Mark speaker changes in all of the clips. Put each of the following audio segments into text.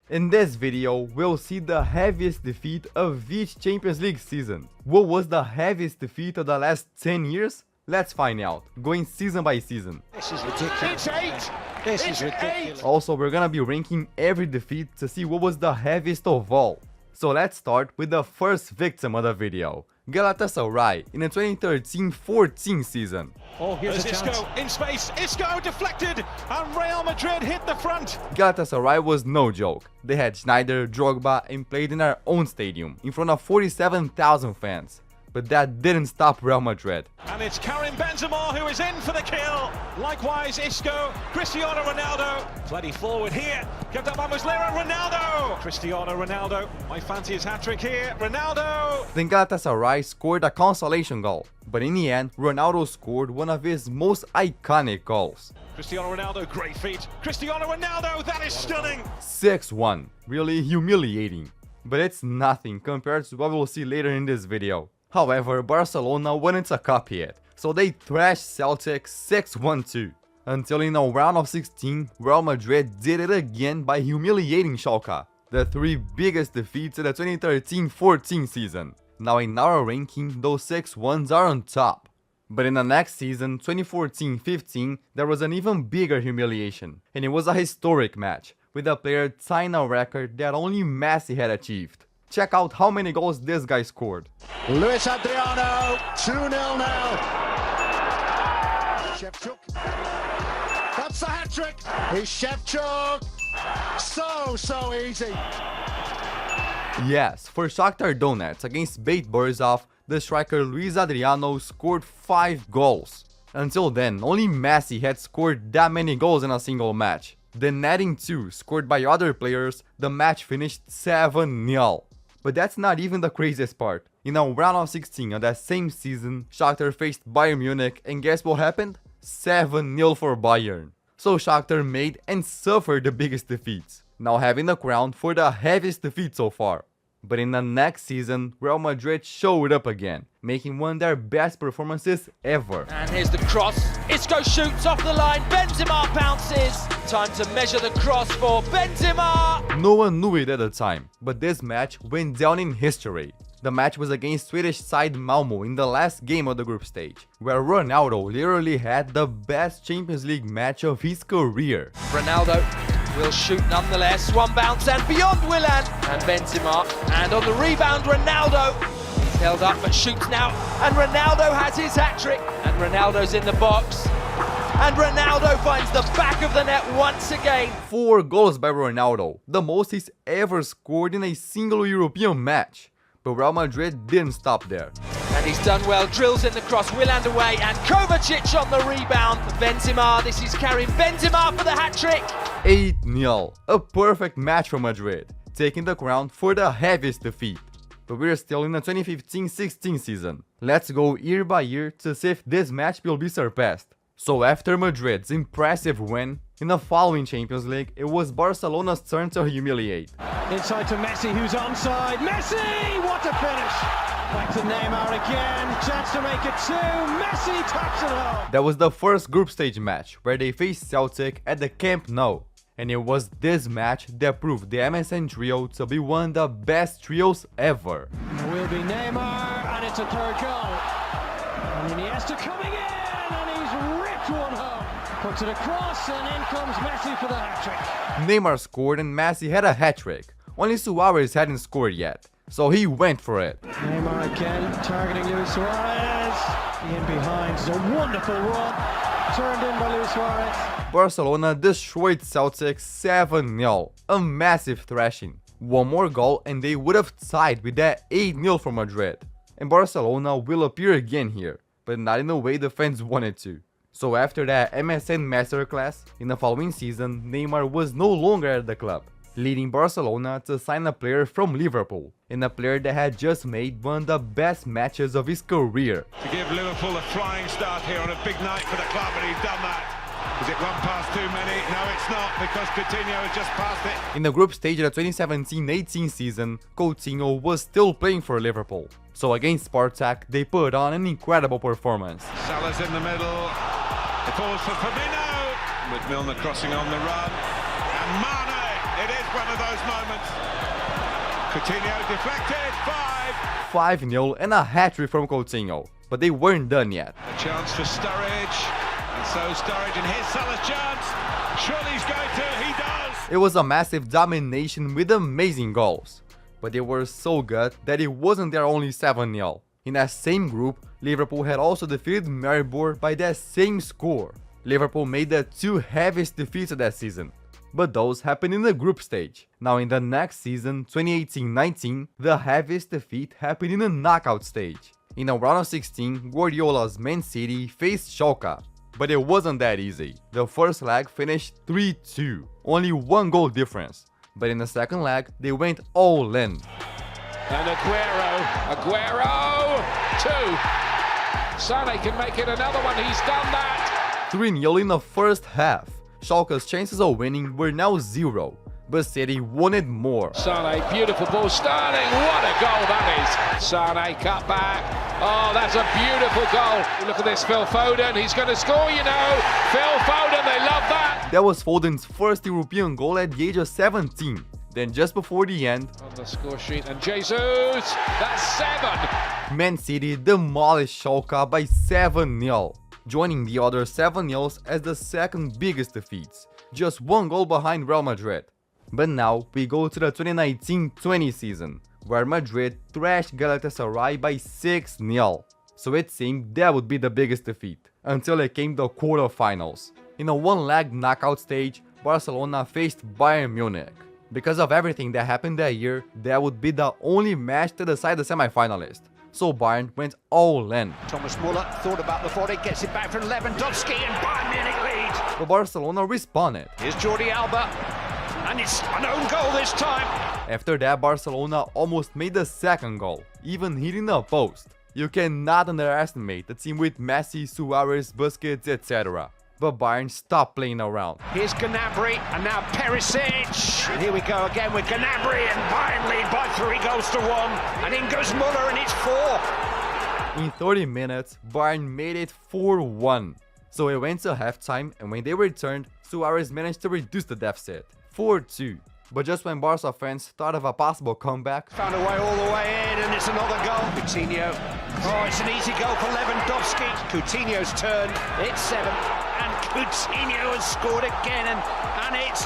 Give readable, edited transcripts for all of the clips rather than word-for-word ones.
Speaker 1: In this video, we'll see the heaviest defeat of each Champions League season. What was the heaviest defeat of the last 10 years? Let's find out, going season by season.
Speaker 2: This is ridiculous. It's 8! This is ridiculous.
Speaker 1: Also, we're gonna be ranking every defeat to see what was the heaviest of all. So let's start with the first victim of the video, Galatasaray in the 2013-14 season.
Speaker 2: Oh, here's a chance. Isco in space. Isco deflected, and Real Madrid hit the front.
Speaker 1: Galatasaray was no joke. They had Schneider, Drogba, and played in their own stadium in front of 47,000 fans. But that didn't stop Real Madrid.
Speaker 2: And it's Karim Benzema who is in for the kill. Likewise, Isco, Cristiano Ronaldo. Plenty forward here. Kept up by Muslera, Ronaldo. Cristiano Ronaldo. I fancy his hat-trick here. Ronaldo.
Speaker 1: Then Galatasaray scored a consolation goal. But in the end, Ronaldo scored one of his most iconic goals.
Speaker 2: Cristiano Ronaldo, great feat. Cristiano Ronaldo, that is stunning.
Speaker 1: 6-1, really humiliating. But it's nothing compared to what we'll see later in this video. However, Barcelona wanted to copy it, so they thrashed Celtic 6-1-2. Until in the round of 16, Real Madrid did it again by humiliating Schalke, the three biggest defeats of the 2013-14 season. Now in our ranking, those 6-1s are on top. But in the next season, 2014-15, there was an even bigger humiliation, and it was a historic match, with a player tying a record that only Messi had achieved. Check out how many goals this guy scored.
Speaker 3: Luis Adriano, 2-0 now. Shevchuk. That's the hat-trick. He's Shevchuk. So easy.
Speaker 1: Yes, for Shakhtar Donetsk against Bate Borisov, the striker Luis Adriano scored 5 goals. Until then, only Messi had scored that many goals in a single match. Then adding 2 scored by other players, the match finished 7-0. But that's not even the craziest part. In a round of 16 of that same season, Shakhtar faced Bayern Munich, and guess what happened? 7-0 for Bayern. So Shakhtar made and suffered the biggest defeats, now having the crown for the heaviest defeat so far. But in the next season, Real Madrid showed up again, making one of their best performances ever.
Speaker 4: And here's the cross. Isco shoots off the line. Benzema bounces. Time to measure the cross for Benzema.
Speaker 1: No one knew it at the time, but this match went down in history. The match was against Swedish side Malmo in the last game of the group stage, where Ronaldo literally had the best Champions League match of his career.
Speaker 4: Ronaldo will shoot nonetheless. One bounce and beyond Haaland and Benzema. And on the rebound, Ronaldo. He's held up but shoots now. And Ronaldo has his hat-trick. And Ronaldo's in the box. And Ronaldo finds the back of the net once again.
Speaker 1: 4 goals by Ronaldo, the most he's ever scored in a single European match. But Real Madrid didn't stop there.
Speaker 4: And he's done well, drills in the cross, Haaland away, and Kovacic on the rebound. Benzema, this is Karim Benzema for the hat-trick.
Speaker 1: 8-0, a perfect match for Madrid, taking the crown for the heaviest defeat. But we're still in the 2015-16 season. Let's go year by year to see if this match will be surpassed. So after Madrid's impressive win, in the following Champions League, it was Barcelona's turn to humiliate.
Speaker 2: Inside to Messi, who's onside. Messi! What a finish! Back to Neymar again. Chance to make it 2. Messi taps it home.
Speaker 1: That was the first group stage match, where they faced Celtic at the Camp Nou. And it was this match that proved the MSN trio to be one of the best trios ever.
Speaker 2: It will be Neymar, and it's a third goal. And Iniesta coming in, and he's ripped one home. Puts it across, and in comes Messi for the hat-trick.
Speaker 1: Neymar scored and Messi had a hat-trick. Only Suarez hadn't scored yet, so he went for it.
Speaker 2: Neymar again, targeting Luis Suarez. In behind, it's a wonderful run. Turned in by Luis Suarez.
Speaker 1: Barcelona destroyed Celtic 7-0, a massive thrashing. One more goal and they would have tied with that 8-0 for Madrid. And Barcelona will appear again here, but not in the way the fans wanted to. So after that MSN masterclass, in the following season, Neymar was no longer at the club, leading Barcelona to sign a player from Liverpool, and a player that had just made one of the best matches of his career.
Speaker 5: To give Liverpool a flying start here on a big night for the club, and he's done that. Is it one pass too many? No, it's not, because Coutinho has just passed it.
Speaker 1: In the group stage of the 2017-18 season, Coutinho was still playing for Liverpool. So against Spartak, they put on an incredible performance.
Speaker 5: Salah's in the middle. It falls for Firmino, with Milner crossing on the run. And Mane! It is one of those moments. Coutinho deflected,
Speaker 1: 5-0 and a hat-trick from Coutinho. But they weren't done yet.
Speaker 5: A chance for Sturridge, and so Sturridge, and here's Salah's chance. Surely he's going to, he does!
Speaker 1: It was a massive domination with amazing goals. But they were so good that it wasn't their only 7-0. In that same group, Liverpool had also defeated Maribor by that same score. Liverpool made the two heaviest defeats of that season. But those happened in the group stage. Now in the next season, 2018-19, the heaviest defeat happened in the knockout stage. In the round of 16, Guardiola's Man City faced Schalke. But it wasn't that easy. The first leg finished 3-2, only one goal difference. But in the second leg, they went all in.
Speaker 4: And Aguero, 2. Sane can make it another one, he's done that.
Speaker 1: 3-0 in the first half. Schalke's chances of winning were now 0, but City wanted more.
Speaker 4: Sane, beautiful ball, Sterling, what a goal that is. Sane cut back, oh that's a beautiful goal. Look at this, Phil Foden, he's going to score, you know. Phil Foden, they love that.
Speaker 1: That was Foden's first European goal at the age of 17. Then just before the end,
Speaker 4: on the score sheet, and Jesus, that's 7.
Speaker 1: Man City demolished Schalke by 7-0. Joining the other 7-0s as the second biggest defeats, just one goal behind Real Madrid. But now we go to the 2019-20 season, where Madrid thrashed Galatasaray by 6-0. So it seemed that would be the biggest defeat, until it came the quarterfinals. In a one-leg knockout stage, Barcelona faced Bayern Munich. Because of everything that happened that year, that would be the only match to decide the semi-finalist. So Bayern went all in.
Speaker 3: Thomas Muller thought about the volley, gets it back from Lewandowski, and Bayern Munich lead.
Speaker 1: But Barcelona responded.
Speaker 3: Here's Jordi Alba, and it's an own goal this time.
Speaker 1: After that, Barcelona almost made the second goal, even hitting the post. You cannot underestimate the team with Messi, Suarez, Busquets, etc. But Bayern stopped playing around.
Speaker 3: Here's Gnabry, and now Perisic. And here we go again with Gnabry, and Bayern lead by 3-1. And in goes Muller, and it's 4.
Speaker 1: In 30 minutes, Bayern made it 4-1. So it went to halftime, and when they returned, Suarez managed to reduce the deficit, 4-2. But just when Barca fans thought of a possible comeback,
Speaker 3: found a way all the way in, and it's another goal. Coutinho. Oh, it's an easy goal for Lewandowski. Coutinho's turn. It's 7. And Coutinho has scored again, and it's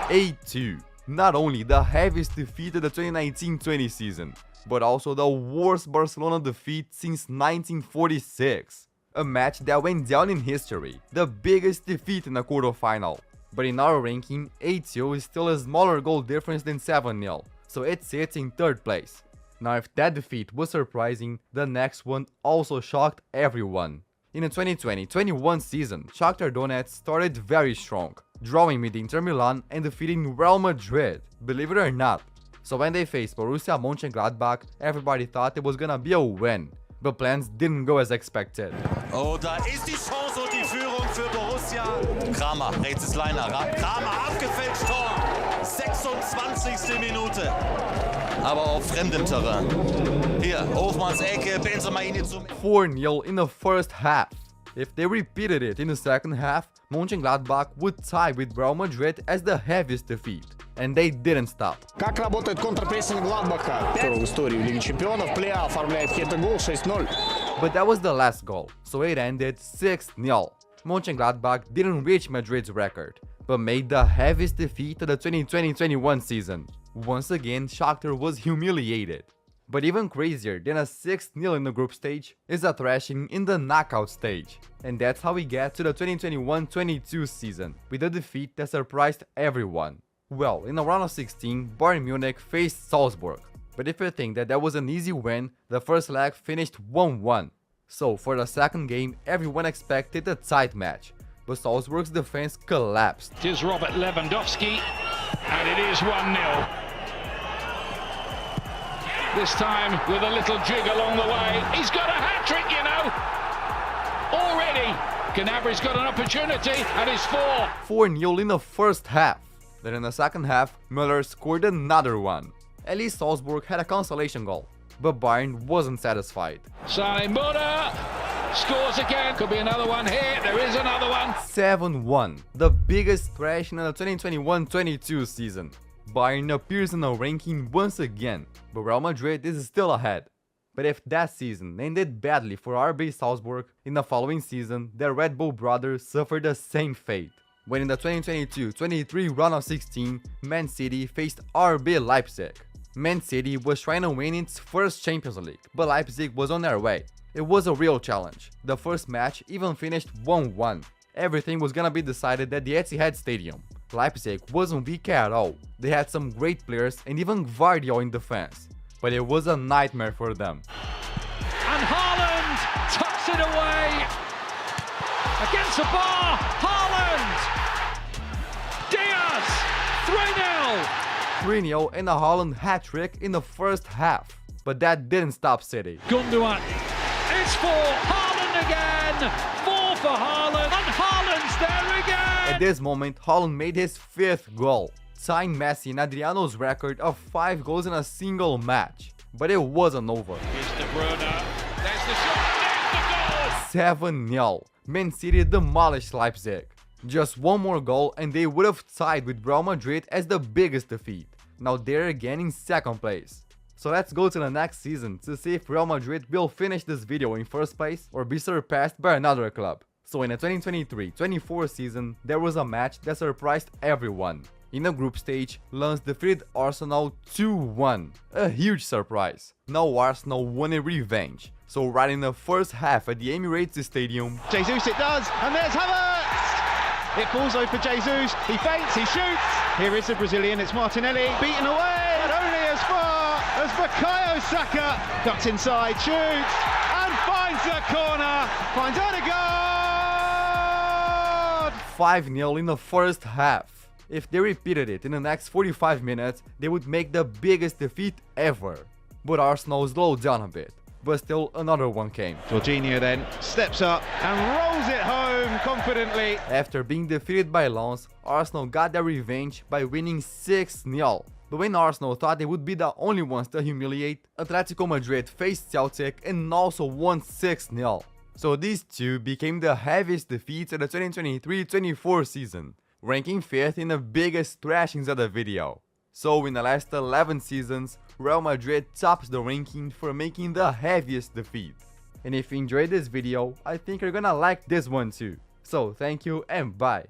Speaker 3: 8.
Speaker 1: 8-2. Not only the heaviest defeat of the 2019-20 season, but also the worst Barcelona defeat since 1946. A match that went down in history, the biggest defeat in the quarterfinal. But in our ranking, 8-0 is still a smaller goal difference than 7-0, so it sits in 3rd place. Now if that defeat was surprising, the next one also shocked everyone. In the 2020-21 season, Shakhtar Donetsk started very strong, drawing with Inter Milan and defeating Real Madrid, believe it or not. So when they faced Borussia Mönchengladbach, everybody thought it was gonna be a win. But plans didn't go as expected.
Speaker 6: Oh, da ist die Chance und die Führung für Borussia. Kramer, rechts ist Leiner. Kramer, abgefälscht Tor. 26. Minute. Aber auf fremdem Terrain. Hier, Hofmanns Ecke, Benzema ihn zum...
Speaker 1: 4-0 in the first half. If they repeated it in the second half, Mönchengladbach would tie with Real Madrid as the heaviest defeat. And they didn't stop.
Speaker 7: Как работает контрпрессинг Гладбаха? Второй в истории в Лиге Чемпионов. Плеа оформляет хет-гол 6-0.
Speaker 1: But that was the last goal, so it ended 6-0. Mönchengladbach didn't reach Madrid's record, but made the heaviest defeat of the 2020-21 season. Once again, Shakhtar was humiliated. But even crazier than a 6-0 in the group stage is a thrashing in the knockout stage. And that's how we get to the 2021-22 season, with a defeat that surprised everyone. Well, in the round of 16, Bayern Munich faced Salzburg. But if you think that was an easy win, the first leg finished 1-1. So for the second game, everyone expected a tight match. But Salzburg's defense collapsed.
Speaker 2: It is Robert Lewandowski, and it is 1-0. This time with a little jig along the way. He's got a hat-trick, you know! Already! Gnabry's got an opportunity, and it's
Speaker 1: 4-0 in the first half. Then in the second half, Müller scored another one. At least Salzburg had a consolation goal, but Bayern wasn't satisfied.
Speaker 2: Sane Muller scores again. Could be another one here. There is another one.
Speaker 1: 7-1, the biggest thrashing in the 2021-22 season. Bayern appears in the ranking once again, but Real Madrid is still ahead. But if that season ended badly for RB Salzburg, in the following season, the Red Bull brothers suffered the same fate. When in the 2022-23 round of 16, Man City faced RB Leipzig. Man City was trying to win its first Champions League, but Leipzig was on their way. It was a real challenge. The first match even finished 1-1. Everything was gonna be decided at the Etihad Stadium. Leipzig wasn't weak at all. They had some great players and even Guardiola in defense. But it was a nightmare for them.
Speaker 2: And Haaland tucks it away. Against the bar, Haaland! Diaz, 3-0.
Speaker 1: 3-0 and a Haaland hat-trick in the first half. But that didn't stop City.
Speaker 2: Gundogan, it's for Haaland again. 4 for Haaland, and Haaland's there again.
Speaker 1: At this moment, Haaland made his 5th goal, tying Messi and Adriano's record of 5 goals in a single match. But it wasn't over.
Speaker 2: Here's De Bruyne, there's the shot, there's the goal.
Speaker 1: 7-0. Man City demolished Leipzig. Just one more goal and they would have tied with Real Madrid as the biggest defeat. Now they're again in 2nd place. So let's go to the next season to see if Real Madrid will finish this video in 1st place or be surpassed by another club. So in the 2023-24 season, there was a match that surprised everyone. In the group stage, Lens defeated Arsenal 2-1. A huge surprise. Now Arsenal won a revenge. So right in the first half at the Emirates Stadium,
Speaker 8: Jesus it does, and there's Havertz! It falls over for Jesus, he feints, he shoots! Here is the Brazilian, it's Martinelli, beaten away, but only as far as Bukayo Saka. Ducks inside, shoots, and finds the corner, finds Odegaard!
Speaker 1: 5-0 in the first half. If they repeated it in the next 45 minutes, they would make the biggest defeat ever. But Arsenal slowed down a bit. But still another one came.
Speaker 8: Jorginho then steps up and rolls it home confidently.
Speaker 1: After being defeated by Lens, Arsenal got their revenge by winning 6-0. But when Arsenal thought they would be the only ones to humiliate, Atletico Madrid faced Celtic and also won 6-0. So these two became the heaviest defeats of the 2023-24 season, ranking 5th in the biggest thrashings of the video. So in the last 11 seasons, Real Madrid tops the ranking for making the heaviest defeat. And if you enjoyed this video, I think you're gonna like this one too. So thank you and bye.